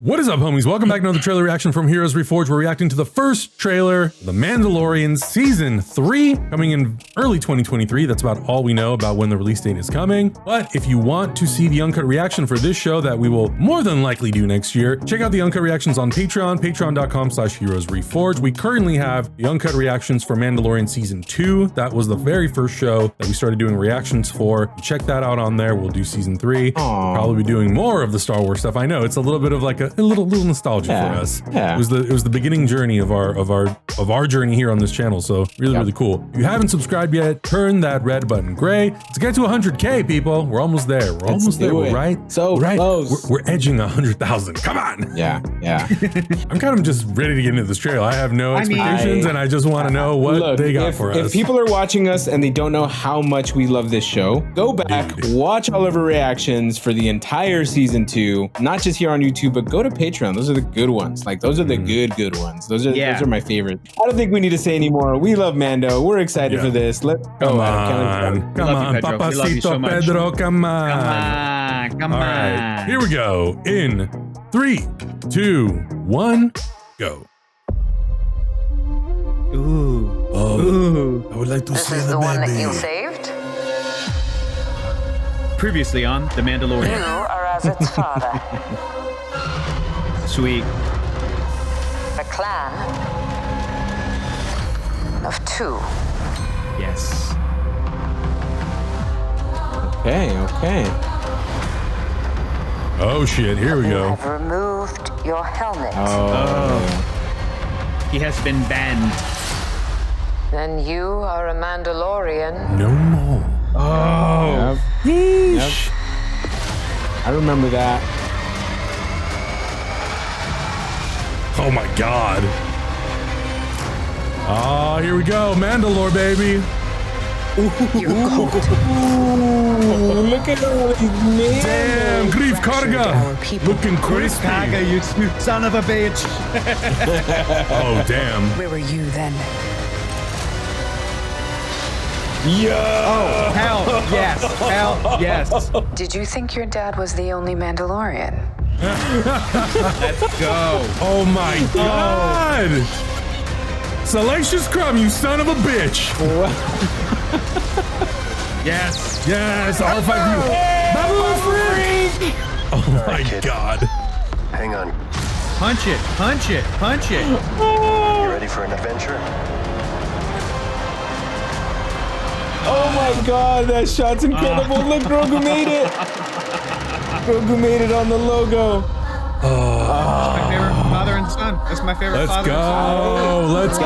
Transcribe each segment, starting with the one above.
What is up, homies? Welcome back to another trailer reaction from Heroes Reforged. We're reacting to the first trailer, The Mandalorian Season 3, coming in early 2023. That's about all we know about when the release date is coming. But if you want to see the uncut reaction for this show that we will more than likely do next year, check out the uncut reactions on Patreon, patreon.com/heroesreforged. We currently have the uncut reactions for Mandalorian Season 2. That was the very first show that we started doing reactions for. Check that out on there. We'll do Season 3. We'll probably be doing more of the Star Wars stuff. I know it's a little bit of like a little nostalgia for us. Yeah. It was the beginning journey of our journey here on this channel. So really cool. If you haven't subscribed yet, turn that red button gray. Let's get to 100K, people. We're almost there. We're almost there. We're right. So close. We're edging 100,000. Come on. Yeah. I'm kind of just ready to get into this trailer. I have no expectations, and I just want to know what they got for us. If people are watching us and they don't know how much we love this show, go back, watch all of our reactions for the entire season 2, not just here on YouTube, but go to Patreon. Those are the good ones. Like, those are the good ones. Those are my favorites. I don't think we need to say anymore. We love Mando. We're excited for this. Let's go. Come on, Papacito Pedro. Come on. All right, here we go. In 3, 2, 1, go. Ooh. I would like to see the one baby. that you saved? Previously on The Mandalorian. You are as its father. Sweet. A clan of 2. Yes. Okay. Oh shit, here we go. I've removed your helmet. He has been banned. Then you are a Mandalorian. No more. Yep. I remember that. Oh my god. Oh, here we go. Mandalore, baby. Ooh, look at all these men. Damn, Grief Karga. Looking crispy. Karga, you son of a bitch. Oh, damn. Where were you then? Yeah. Oh, hell yes. Hell yes. Did you think your dad was the only Mandalorian? Let's go. Oh my god. Salacious Crumb, you son of a bitch. Yes. Yes, R5. Babu freak. Oh my god. Hang on. Punch it. You ready for an adventure? Oh my god, that shot's incredible. Look, Grogu made it. Grogu made it on the logo. That's my favorite father and son. That's my favorite father and son. Let's go.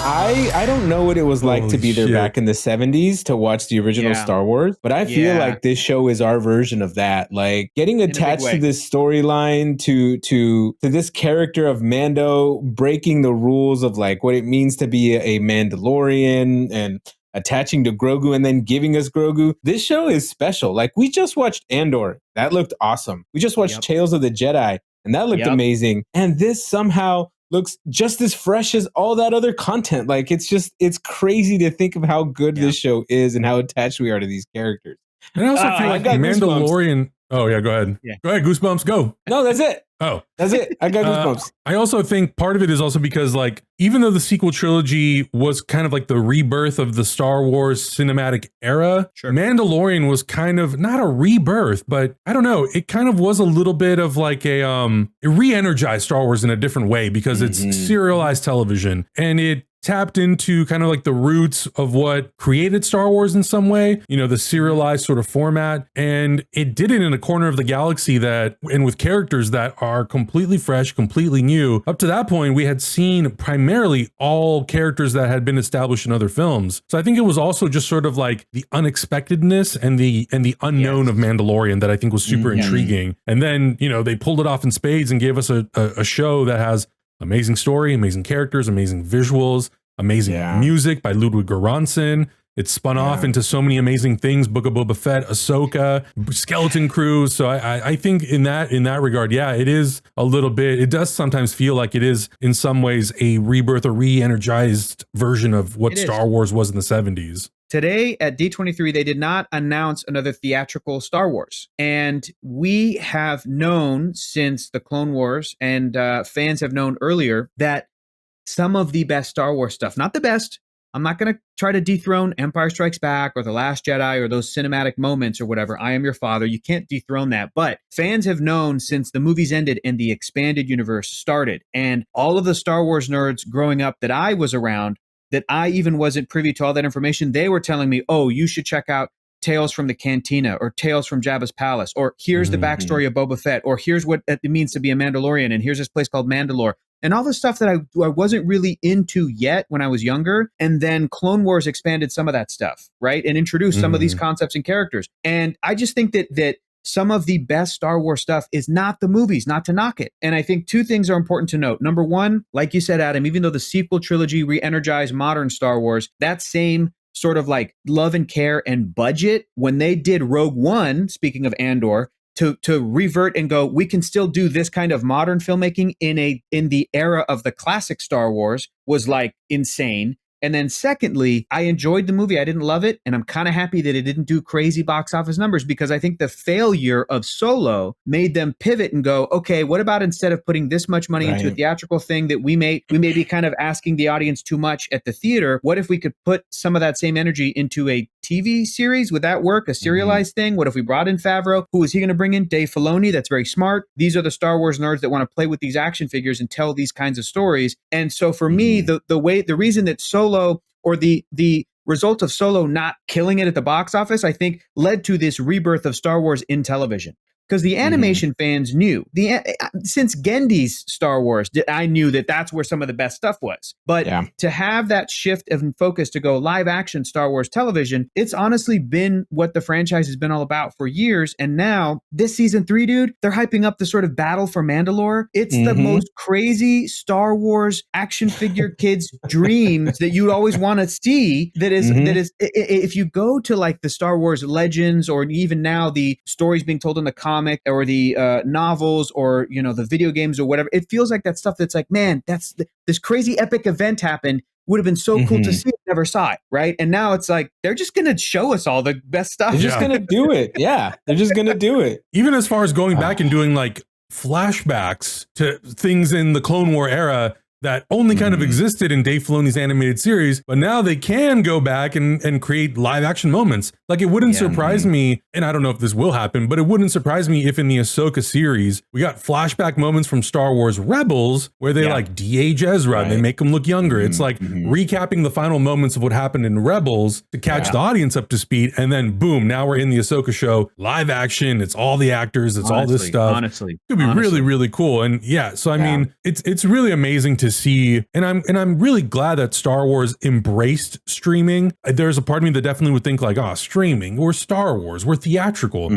I don't know what it was like to be there back in the 70s to watch the original Star Wars, but I feel like this show is our version of that. Like, getting attached to this storyline, to this character of Mando breaking the rules of like what it means to be a Mandalorian, and attaching to Grogu and then giving us Grogu. This show is special. Like, we just watched Andor. That looked awesome. We just watched Tales of the Jedi, and that looked amazing. And this somehow looks just as fresh as all that other content. Like, it's crazy to think of how good this show is and how attached we are to these characters. And I also feel like Mandalorian. Oh yeah, go ahead. Go ahead, Goosebumps, go. No, that's it. Oh, that's it. I got goosebumps. I also think part of it is also because, like, even though the sequel trilogy was kind of like the rebirth of the Star Wars cinematic era, Mandalorian was kind of not a rebirth, but I don't know, it kind of was a little bit of like a it re-energized Star Wars in a different way because it's serialized television, and it tapped into kind of like the roots of what created Star Wars in some way, you know, the serialized sort of format. And it did it in a corner of the galaxy and with characters that are completely fresh, completely new. Up to that point, we had seen primarily all characters that had been established in other films. So I think it was also just sort of like the unexpectedness and the unknown of Mandalorian that I think was super intriguing. And then, you know, they pulled it off in spades and gave us a show that has amazing story, amazing characters, amazing visuals, amazing music by Ludwig Göransson. It spun off into so many amazing things: Book of Boba Fett, Ahsoka, Skeleton Crew. So I think in that regard, it is a little bit. It does sometimes feel like it is in some ways a rebirth or re-energized version of what Star Wars was in the 70s. today at D23, they did not announce another theatrical Star Wars. And we have known since the Clone Wars, and fans have known earlier, that some of the best Star Wars stuff, not the best, I'm not going to try to dethrone Empire Strikes Back or The Last Jedi or those cinematic moments or whatever. I Am Your Father. You can't dethrone that. But fans have known since the movies ended and the expanded universe started, and all of the Star Wars nerds growing up that I was around, that I even wasn't privy to all that information, they were telling me, oh, you should check out Tales from the Cantina, or Tales from Jabba's Palace, or here's the backstory of Boba Fett, or here's what it means to be a Mandalorian, and here's this place called Mandalore. And all the stuff that I wasn't really into yet when I was younger. And then Clone Wars expanded some of that stuff, right? And introduced some of these concepts and characters. And I just think that some of the best Star Wars stuff is not the movies, not to knock it. And I think two things are important to note. Number one, like you said, Adam, even though the sequel trilogy re-energized modern Star Wars, that same sort of like love and care and budget, when they did Rogue One, speaking of Andor, to revert and go, we can still do this kind of modern filmmaking in the era of the classic Star Wars, was like insane. And then secondly, I enjoyed the movie. I didn't love it. And I'm kind of happy that it didn't do crazy box office numbers, because I think the failure of Solo made them pivot and go, okay, what about instead of putting this much money into a theatrical thing that we may be kind of asking the audience too much at the theater, what if we could put some of that same energy into a TV series? Would that work? A serialized thing? What if we brought in Favreau? Who is he going to bring in? Dave Filoni. That's very smart. These are the Star Wars nerds that want to play with these action figures and tell these kinds of stories. And so for me, the reason that Solo, or the result of Solo not killing it at the box office, I think led to this rebirth of Star Wars in television. Because the animation fans knew, since Gendy's Star Wars, I knew that that's where some of the best stuff was. But to have that shift of focus to go live action Star Wars television, it's honestly been what the franchise has been all about for years. And now this season 3, dude, they're hyping up the sort of battle for Mandalore. It's the most crazy Star Wars action figure kids' dreams that you always want to see. That is, if you go to like the Star Wars Legends, or even now the stories being told in the comic or the novels, or the video games or whatever, it feels like that stuff that's like, man, this crazy epic event happened, would have been so cool to see it, never saw it, right? And now it's like they're just gonna show us all the best stuff. They're just gonna do it. Yeah, they're just gonna do it. Even as far as going back and doing like flashbacks to things in the Clone War era that only kind of existed in Dave Filoni's animated series, but now they can go back and create live action moments. Like, it wouldn't surprise me, and I don't know if this will happen, but it wouldn't surprise me if in the Ahsoka series, we got flashback moments from Star Wars Rebels where they like de-age Ezra and they make him look younger. It's like recapping the final moments of what happened in Rebels to catch the audience up to speed. And then boom, now we're in the Ahsoka show, live action. It's all the actors. It's all this stuff. Honestly, it could be really, really cool. And so I mean, it's really amazing to see. And I'm really glad that Star Wars embraced streaming. There's a part of me that definitely would think like, oh, streaming or Star Wars, we're theatrical.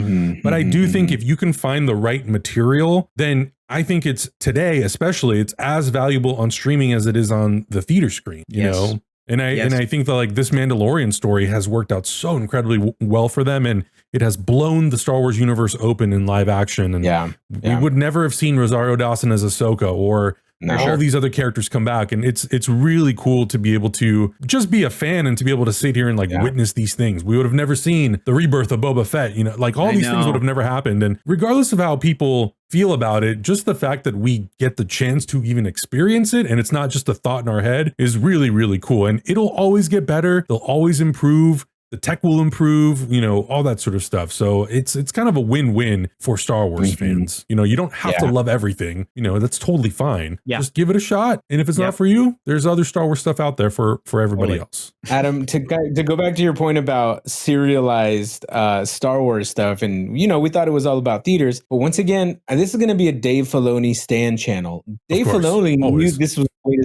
But I do think if you can find the right material, then I think it's today, especially, it's as valuable on streaming as it is on the theater screen, you know? And I think that like this Mandalorian story has worked out so incredibly well for them, and it has blown the Star Wars universe open in live action. And we would never have seen Rosario Dawson as Ahsoka or all these other characters come back. And it's really cool to be able to just be a fan and to be able to sit here and like witness these things. We would have never seen the rebirth of Boba Fett, you know, like all these things would have never happened. And regardless of how people feel about it, just the fact that we get the chance to even experience it and it's not just a thought in our head is really, really cool. And it'll always get better. They'll always improve. The tech will improve, you know, all that sort of stuff. So it's kind of a win-win for Star Wars fans. You know, you don't have to love everything. You know, that's totally fine. Just give it a shot. And if it's not for you, there's other Star Wars stuff out there for everybody else. Adam, to go back to your point about serialized Star Wars stuff, and, you know, we thought it was all about theaters. But once again, this is going to be a Dave Filoni stan channel. Dave Filoni knew this was a way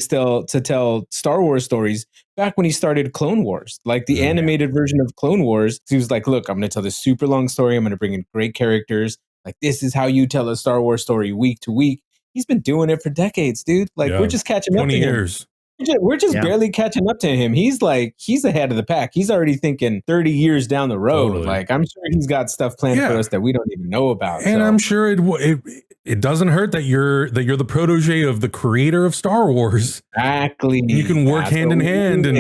to tell Star Wars stories back when he started Clone Wars, like the animated version of Clone Wars. He was like, look, I'm going to tell this super long story. I'm going to bring in great characters. Like, this is how you tell a Star Wars story week to week. He's been doing it for decades, dude. Like, we're just catching up to 20 years. We're just barely catching up to him. He's ahead of the pack. He's already thinking 30 years down the road. Totally. Like, I'm sure he's got stuff planned for us that we don't even know about. And I'm sure it doesn't hurt that you're the protege of the creator of Star Wars. Exactly. And you can work hand in hand and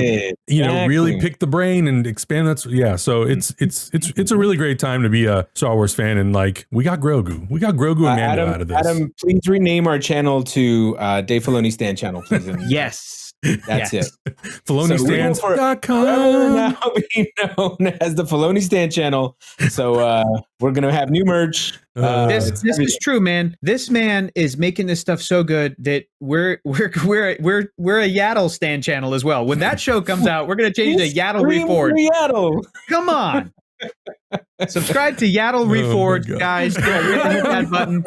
really pick the brain and expand that. Yeah. So it's a really great time to be a Star Wars fan. And like, we got Grogu. We got Grogu and Mando out of this. Adam, please rename our channel to Dave Filoni Stan channel, please. Yes. That's it. FiloniStans.com. Now being known as the Filoni Stan channel. So we're gonna have new merch. This is true, man. This man is making this stuff so good that we're a Yaddle Stan channel as well. When that show comes out, we're gonna change to Yaddle Reforged. Yaddle. Come on. Subscribe to Yaddle Reforged, guys. Hit that button.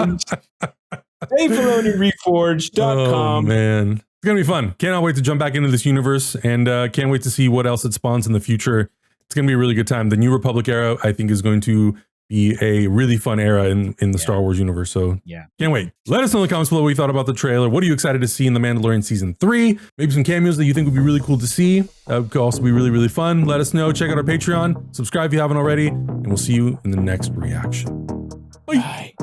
DaveFiloniReforged.com. Oh man. It's going to be fun. Cannot wait to jump back into this universe and can't wait to see what else it spawns in the future. It's going to be a really good time. The New Republic era, I think, is going to be a really fun era in the Star Wars universe. So can't wait. Let us know in the comments below what you thought about the trailer. What are you excited to see in The Mandalorian Season 3? Maybe some cameos that you think would be really cool to see. That could also be really, really fun. Let us know. Check out our Patreon. Subscribe if you haven't already. And we'll see you in the next reaction. Bye.